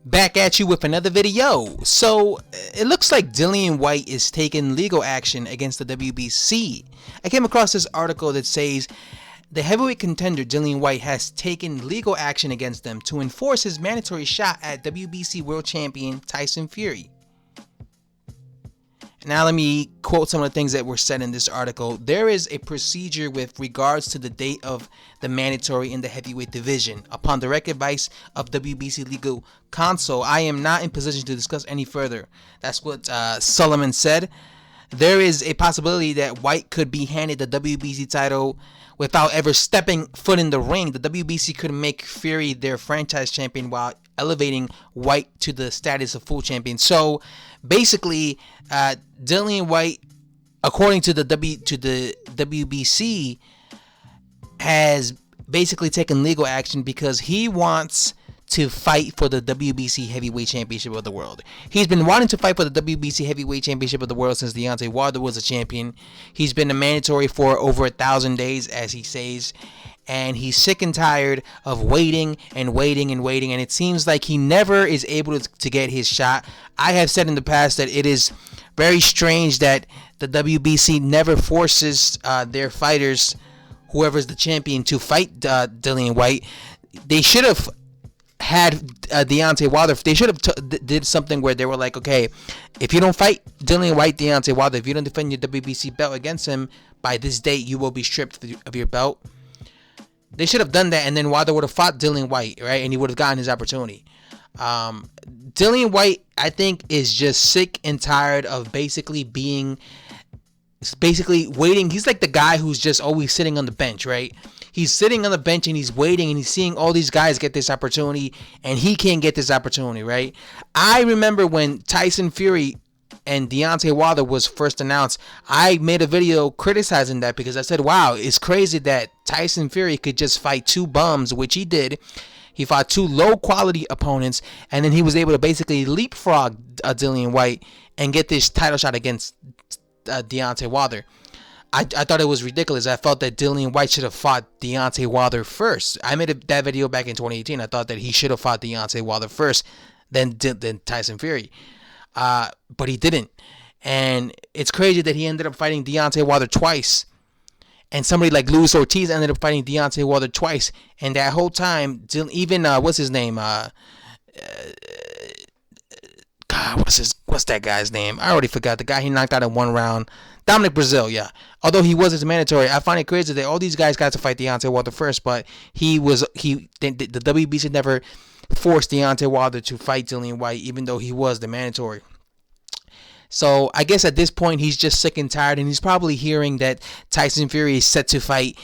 Back at you with another video. So it looks like Dillian Whyte is taking legal action against the WBC. I came across this article that says the heavyweight contender Dillian Whyte has taken legal action against them to enforce his mandatory shot at WBC world champion Tyson Fury. Now let me quote some of the things that were said in this article. There is a procedure with regards to the date of the mandatory in the heavyweight division. Upon direct advice of WBC legal counsel, I am not in position to discuss any further. That's what Sullivan said. There is a possibility that Whyte could be handed the WBC title without ever stepping foot in the ring. The WBC could make Fury their franchise champion while elevating Whyte to the status of full champion. So basically, Dillian Whyte, according to the WBC, has basically taken legal action because he wants to fight for the WBC Heavyweight Championship of the world. He's been wanting to fight for the WBC Heavyweight Championship of the world since Deontay Wilder was a champion. He's been a mandatory for over 1,000 days, as he says, and he's sick and tired of waiting and waiting and waiting, and it seems like he never is able to get his shot. I have said in the past that it is very strange that the WBC never forces their fighters, whoever's the champion, to fight Dillian Whyte. They should have had Deontay Wilder. They should have did something where they were like, okay, if you don't fight Dillian Whyte, Deontay Wilder, if you don't defend your WBC belt against him by this date, you will be stripped of your belt. They should have done that, and then Wilder would have fought Dillian Whyte, right? And he would have gotten his opportunity. Dillian Whyte, I think, is just sick and tired of basically waiting. He's like the guy who's just always sitting on the bench, right? He's sitting on the bench and he's waiting and he's seeing all these guys get this opportunity and he can't get this opportunity, right? I remember when Tyson Fury and Deontay Wilder was first announced, I made a video criticizing that because I said, wow, it's crazy that Tyson Fury could just fight two bums, which he did. He fought two low quality opponents and then he was able to basically leapfrog Dillian Whyte and get this title shot against Deontay Wilder. I thought it was ridiculous. I felt that Dillian Whyte should have fought Deontay Wilder first. I made that video back in 2018. I thought that he should have fought Deontay Wilder first, then Tyson Fury. But he didn't. And it's crazy that he ended up fighting Deontay Wilder twice. And somebody like Luis Ortiz ended up fighting Deontay Wilder twice. And that whole time, even, what's his name? What's that guy's name? I already forgot. The guy he knocked out in one round. Dominic Brazil, yeah. Although he wasn't mandatory, I find it crazy that all these guys got to fight Deontay Wilder first, but the WBC never forced Deontay Wilder to fight Dillian Whyte, even though he was the mandatory. So I guess at this point he's just sick and tired, and he's probably hearing that Tyson Fury is set to fight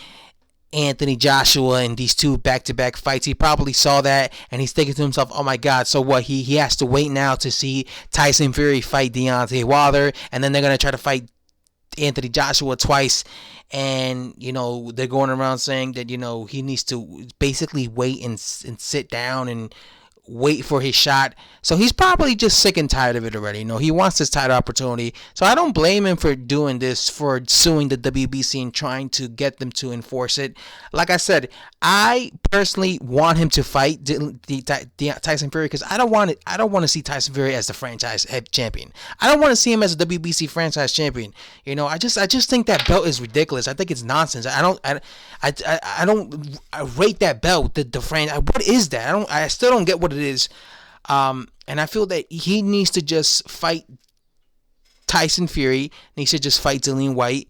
Anthony Joshua in these two back-to-back fights. He probably saw that and he's thinking to himself, oh my god, so what, he has to wait now to see Tyson Fury fight Deontay Wilder, and then they're going to try to fight Anthony Joshua twice, and they're going around saying that he needs to basically wait and sit down and wait for his shot. So he's probably just sick and tired of it already. He wants this title opportunity. So I don't blame him for doing this, for suing the WBC and trying to get them to enforce it. Like I said, I personally want him to fight Tyson Fury because I don't want to see Tyson Fury as the franchise head champion. I don't want to see him as a WBC franchise champion. I just think that belt is ridiculous. I think it's nonsense. I don't rate that belt. The franchise. What is that? I still don't get what it is. And I feel that he needs to just fight Tyson Fury. And he should just fight Dillian Whyte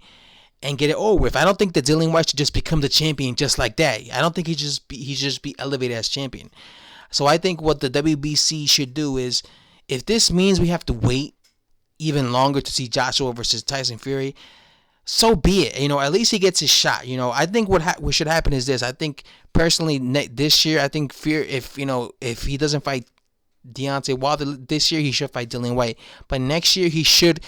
and get it over with. I don't think that Dillian Whyte should just become the champion just like that. I don't think he just be elevated as champion. So I think what the WBC should do is, if this means we have to wait even longer to see Joshua versus Tyson Fury, so be it. At least he gets his shot. I think what should happen is this. I think personally this year, I think Fury, if he doesn't fight Deontay Wilder this year, he should fight Dillian Whyte. But next year he should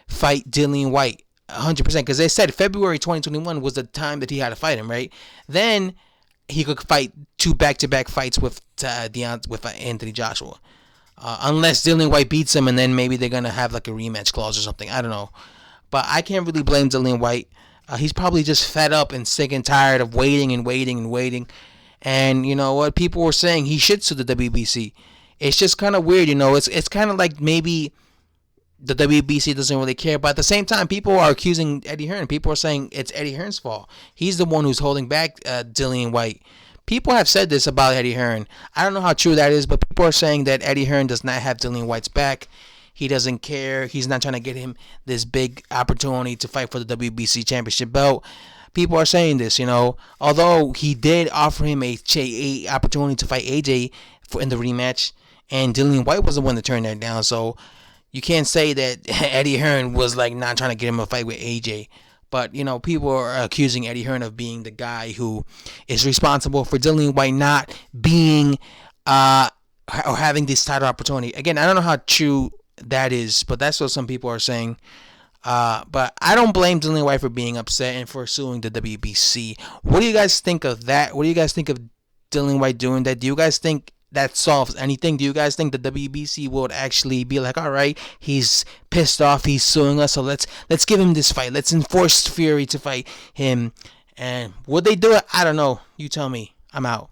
fight Dillian Whyte 100%, because they said February 2021 was the time that he had to fight him, right? Then he could fight two back-to-back fights with Anthony Joshua, unless Dillian Whyte beats him, and then maybe they're gonna have like a rematch clause or something. I don't know, but I can't really blame Dillian Whyte. He's probably just fed up and sick and tired of waiting and waiting and waiting. And you know what? People were saying he should sue the WBC. It's just kind of weird, It's kind of like maybe the WBC doesn't really care, but at the same time, people are accusing Eddie Hearn. People are saying it's Eddie Hearn's fault. He's the one who's holding back Dillian Whyte. People have said this about Eddie Hearn. I don't know how true that is, but people are saying that Eddie Hearn does not have Dillian Whyte's back. He doesn't care. He's not trying to get him this big opportunity to fight for the WBC championship belt. People are saying this, Although he did offer him a opportunity to fight AJ in the rematch, and Dillian Whyte was the one to turn that down. So you can't say that Eddie Hearn was like not trying to get him a fight with AJ. But, people are accusing Eddie Hearn of being the guy who is responsible for Dillian Whyte not being or having this title opportunity. Again, I don't know how true that is, but that's what some people are saying. But I don't blame Dillian Whyte for being upset and for suing the WBC. What do you guys think of that? What do you guys think of Dillian Whyte doing that? Do you guys think that solves anything? Do you guys think the WBC would actually be like, all right, he's pissed off, he's suing us, so let's give him this fight. Let's enforce Fury to fight him. And would they do it? I don't know. You tell me. I'm out.